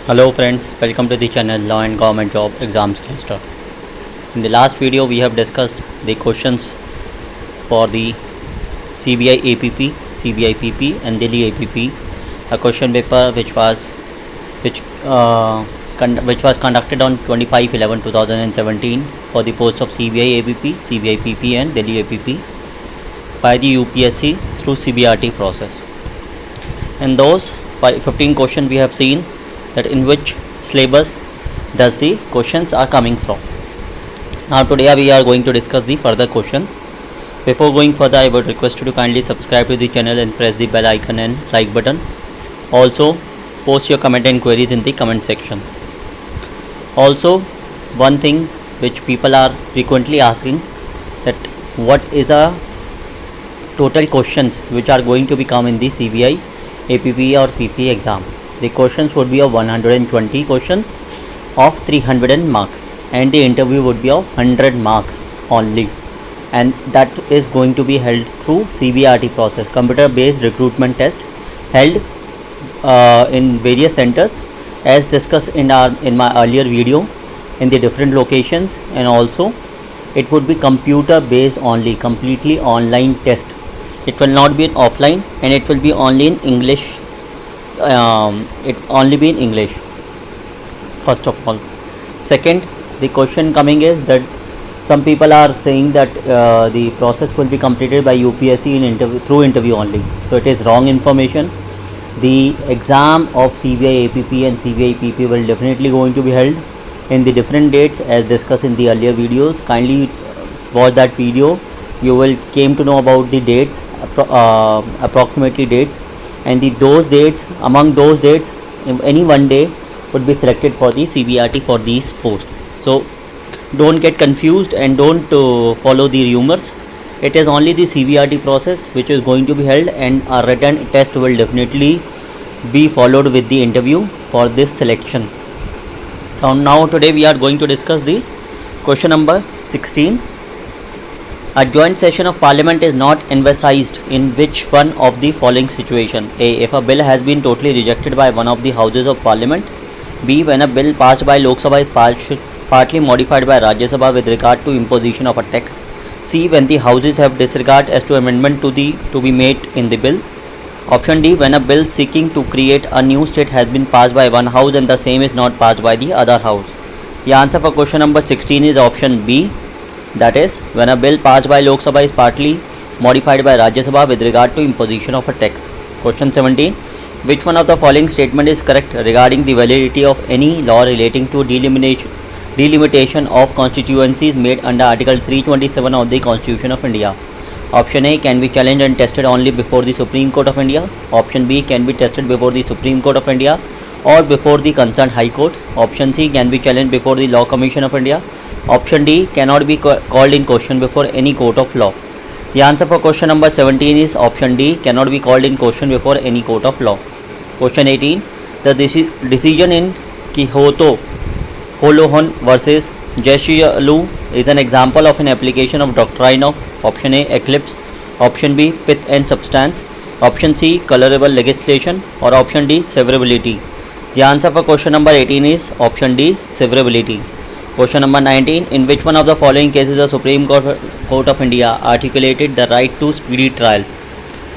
Hello friends, welcome to the channel Law and Government Job Exams Cluster. In the last video we have discussed the questions for the CBI APP, CBI PP and Delhi APP, a question paper which was conducted on 25/11/2017 for the post of CBI APP, CBI PP and Delhi APP by the UPSC through CBRT process. In those 15 questions we have seen that in which syllabus does the questions are coming from. Now today we are going to discuss the further questions. Before going further, I would request you to kindly subscribe to the channel and press the bell icon and like button. Also post your comment and queries in the comment section. Also, one thing which people are frequently asking, that what is a total questions which are going to become in the CBI APP or PP exam. The questions would be of 120 questions of 300 marks, and the interview would be of 100 marks only, and that is going to be held through CBRT process, computer based recruitment test, held in various centers as discussed in my earlier video in the different locations. And also it would be computer based only, completely online test. It will not be in offline, and it will be only in English. It only be in English, first of all. Second, the question coming is that some people are saying that the process will be completed by UPSC through interview only. So it is wrong information. The exam of CBI APP and CBI PP will definitely going to be held in the different dates as discussed in the earlier videos. Kindly watch that video. You will came to know about the dates, approximately dates, and those dates, among those dates, any one day would be selected for the CBRT for these posts. So don't get confused and don't follow the rumors. It is only the CBRT process which is going to be held, and a written test will definitely be followed with the interview for this selection. So now today we are going to discuss the question number 16. A joint session of Parliament is not emphasized in which one of the following situation? A. If a bill has been totally rejected by one of the houses of Parliament. B. When a bill passed by Lok Sabha is partly modified by Rajya Sabha with regard to imposition of a tax. C. When the houses have disregard as to amendment to be made in the bill. Option D. When a bill seeking to create a new state has been passed by one house and the same is not passed by the other house. The answer for question number 16 is option B. That is, when a bill passed by Lok Sabha is partly modified by Rajya Sabha with regard to imposition of a tax. Question 17. Which one of the following statement is correct regarding the validity of any law relating to delimitation of constituencies made under Article 327 of the Constitution of India? Option A. Can be challenged and tested only before the Supreme Court of India. Option B. Can be tested before the Supreme Court of India or before the concerned High Courts. Option C. Can be challenged before the Law Commission of India. Option D. Cannot be called in question before any court of law. The answer for question number 17 is option D. Cannot be called in question before any court of law. Question 18. The decision in Kyoto Holohon versus Jeshialu is an example of an application of doctrine of option A. Eclipse, option B. Pith and substance, option C. Colorable legislation, or option D. Severability. The answer for question number 18 is option D. Severability. Question number 19. In which one of the following cases the Supreme Court of India articulated the right to speedy trial?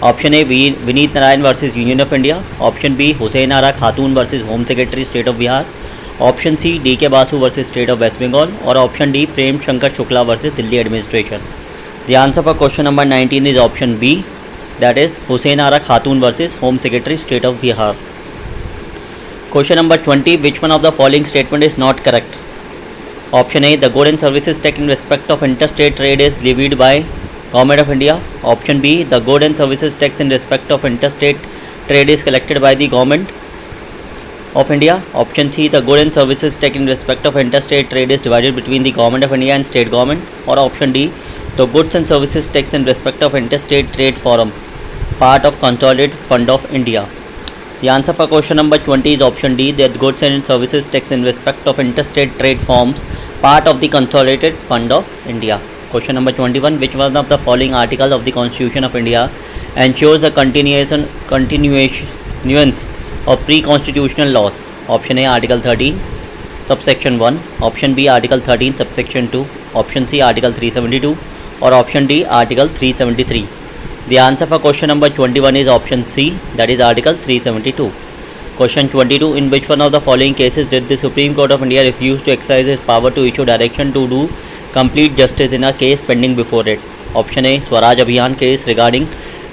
Option A. Vineet Narayan versus Union of India. Option B. Hussain Ara Khatun versus Home Secretary State of Bihar. Option C. D.K. Basu versus State of West Bengal, or option D. Prem Shankar Shukla versus Delhi Administration. The answer for question number 19 is option B. That is, Hussain Ara Khatun versus Home Secretary State of Bihar. Question number 20. Which one of the following statement is not correct? Option A. The goods and services tax in respect of interstate trade is levied by Government of India. Option B. The goods and services tax in respect of interstate trade is collected by the Government of India. Option C. The goods and services tax in respect of interstate trade is divided between the Government of India and state government. Or option D. The goods and services tax in respect of interstate trade forum, part of consolidated fund of India. The answer for question number 20 is option D. That goods and services tax in respect of interstate trade forms part of the consolidated fund of India. Question number 21. Which one of the following articles of the Constitution of India ensures a continuance of pre-constitutional laws? Option A, Article 13, subsection 1. Option B, Article 13, subsection 2. Option C, Article 372. Or option D, Article 373. The answer for question number 21 is option C, that is Article 372. Question 22. In which one of the following cases did the Supreme Court of India refuse to exercise its power to issue direction to do complete justice in a case pending before it? Option A, Swaraj Abhiyan case regarding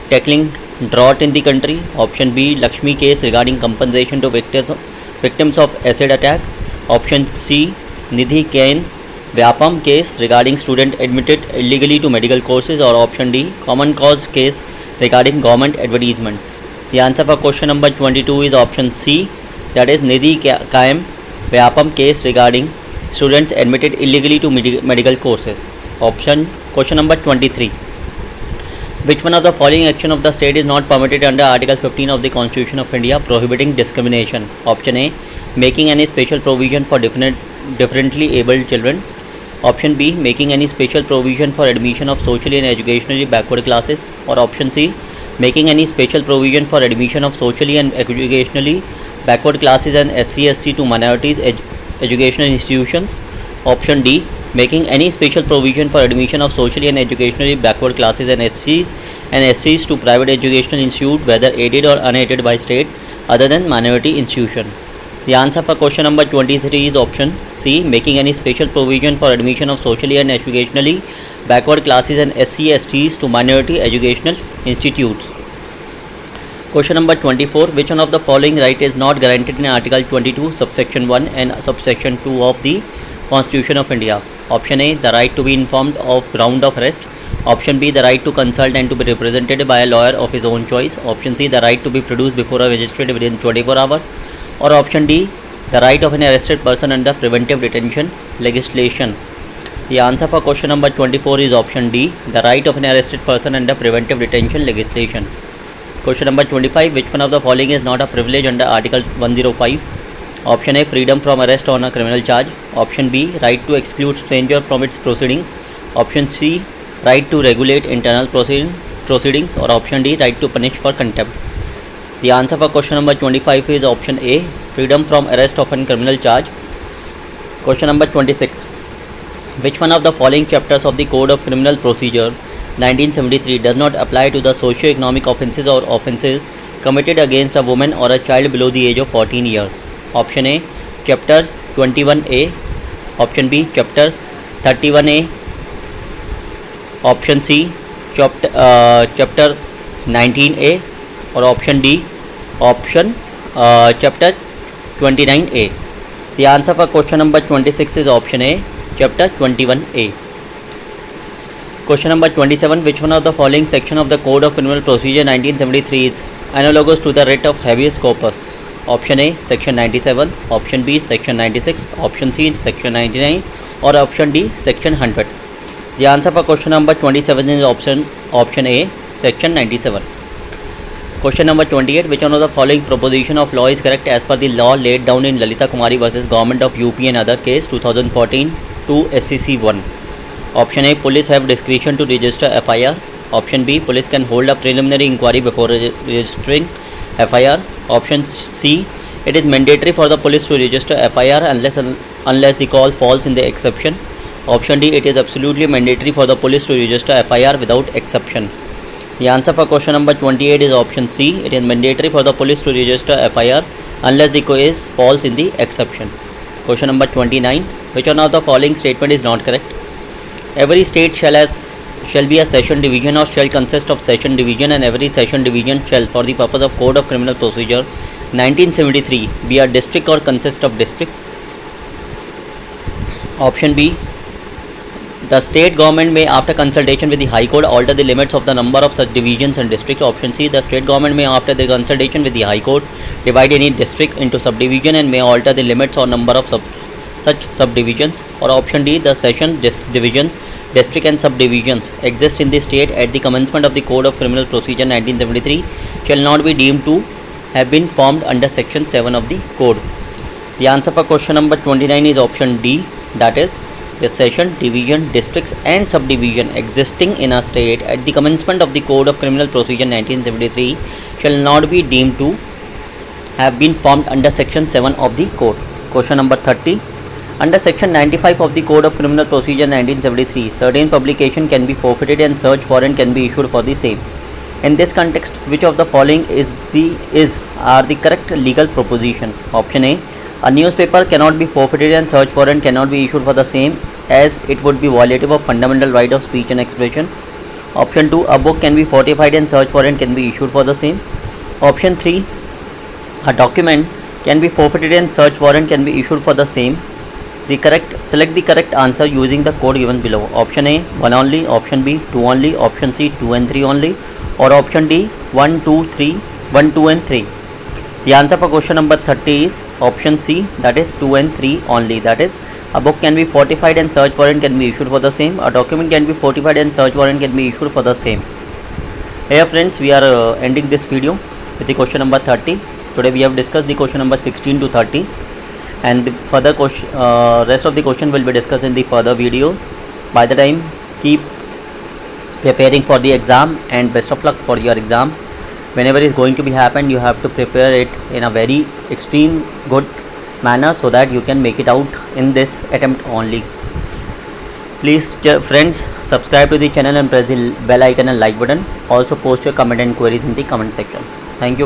tackling drought in the country. Option B, Lakshmi case regarding compensation to victims of acid attack. Option C, Nidhi Kain Vyapam case regarding student admitted illegally to medical courses. Or option D, Common Cause case regarding government advertisement. The answer for question number 22 is option C, that is Nidhi Kain Vyapam case regarding students admitted illegally to medical courses. Question number 23. Which one of the following action of the state is not permitted under Article 15 of the Constitution of India prohibiting discrimination? Option A, making any special provision for differently abled children. Option B, making any special provision for admission of socially and educationally backward classes. Or option C, making any special provision for admission of socially and educationally backward classes and SC/ST to minorities educational institutions. Option D, making any special provision for admission of socially and educationally backward classes and SCs to private educational institute, whether aided or unaided by state other than minority institution. The answer for question number 23 is option C, making any special provision for admission of socially and educationally backward classes and SC/STs to minority educational institutes. Question number 24. Which one of the following right is not guaranteed in Article 22, subsection 1 and subsection 2 of the Constitution of India? Option A, the right to be informed of ground of arrest. Option B, the right to consult and to be represented by a lawyer of his own choice. Option C, the right to be produced before a magistrate within 24 hours. Or option D, the right of an arrested person under preventive detention legislation. The answer for question number 24 is option D, the right of an arrested person under preventive detention legislation. Question number 25. Which one of the following is not a privilege under Article 105? Option A, freedom from arrest on a criminal charge. Option B, right to exclude stranger from its proceeding. Option C, right to regulate internal proceedings. Or option D, right to punish for contempt. The answer for question number 25 is option A, freedom from arrest of a criminal charge. Question number 26. Which one of the following chapters of the Code of Criminal Procedure 1973 does not apply to the socio-economic offences or offences committed against a woman or a child below the age of 14 years? Option A, Chapter 21A. Option B, Chapter 31A. Option C, Chapter 19A. Or option D, Chapter 29A. The answer for question number 26 is option A, Chapter 21A. Question number 27. Which one of the following section of the Code of Criminal Procedure 1973 is analogous to the writ of habeas corpus? Option A, Section 97. Option B, Section 96. Option C, Section 99. Or option D, Section 100. The answer for question number 27 is option A, Section 97. Question number 28. Which one of the following proposition of law is correct as per the law laid down in Lalita Kumari vs. Government of UP and other case 2014 to SCC 1? Option A, police have discretion to register FIR. Option B, police can hold a preliminary inquiry before registering FIR. Option C, it is mandatory for the police to register FIR unless the call falls in the exception. Option D, it is absolutely mandatory for the police to register FIR without exception. The answer for question number 28 is option C, it is mandatory for the police to register FIR unless the case falls in the exception. Question number 29. Which one of the following statement is not correct? Every state shall be a session division or shall consist of session division, and every session division shall, for the purpose of Code of Criminal Procedure 1973, be a district or consist of district. Option B, the state government may, after consultation with the High Court, alter the limits of the number of such divisions and districts. Option C, the state government may, after the consultation with the High Court, divide any district into subdivision and may alter the limits or number of such subdivisions. Or option D, the session divisions, district and subdivisions exist in the state at the commencement of the Code of Criminal Procedure 1973 shall not be deemed to have been formed under section 7 of the code. The answer for question number 29 is option D, that is, the session, division, districts and subdivision existing in a state at the commencement of the Code of Criminal Procedure 1973 shall not be deemed to have been formed under section 7 of the code. Question number 30. Under section 95 of the Code of Criminal Procedure 1973, certain publication can be forfeited and search warrant can be issued for the same. In this context, which of the following are the correct legal proposition? Option A. A newspaper cannot be forfeited and search warrant cannot be issued for the same, as it would be violative of fundamental right of speech and expression. Option 2. A book can be fortified and search warrant can be issued for the same. Option 3. A document can be forfeited and search warrant can be issued for the same. Select the correct answer using the code given below. Option A 1 only, option B 2 only, option C 2 and 3 only, or option D 1, 2, 3, 1, 2 and 3. The answer for question number 30 is option C, that is 2 and 3 only. That is, a book can be fortified and search warrant can be issued for the same. A document can be fortified and search warrant can be issued for the same. Here friends, we are ending this video with the question number 30. Today we have discussed the question number 16 to 30. And the further rest of the question will be discussed in the further videos. By the time, keep preparing for the exam and best of luck for your exam. Whenever is going to be happen, you have to prepare it in a very extreme good manner so that you can make it out in this attempt only. Please friends, subscribe to the channel and press the bell icon and like button. Also post your comment and queries in the comment section. Thank you.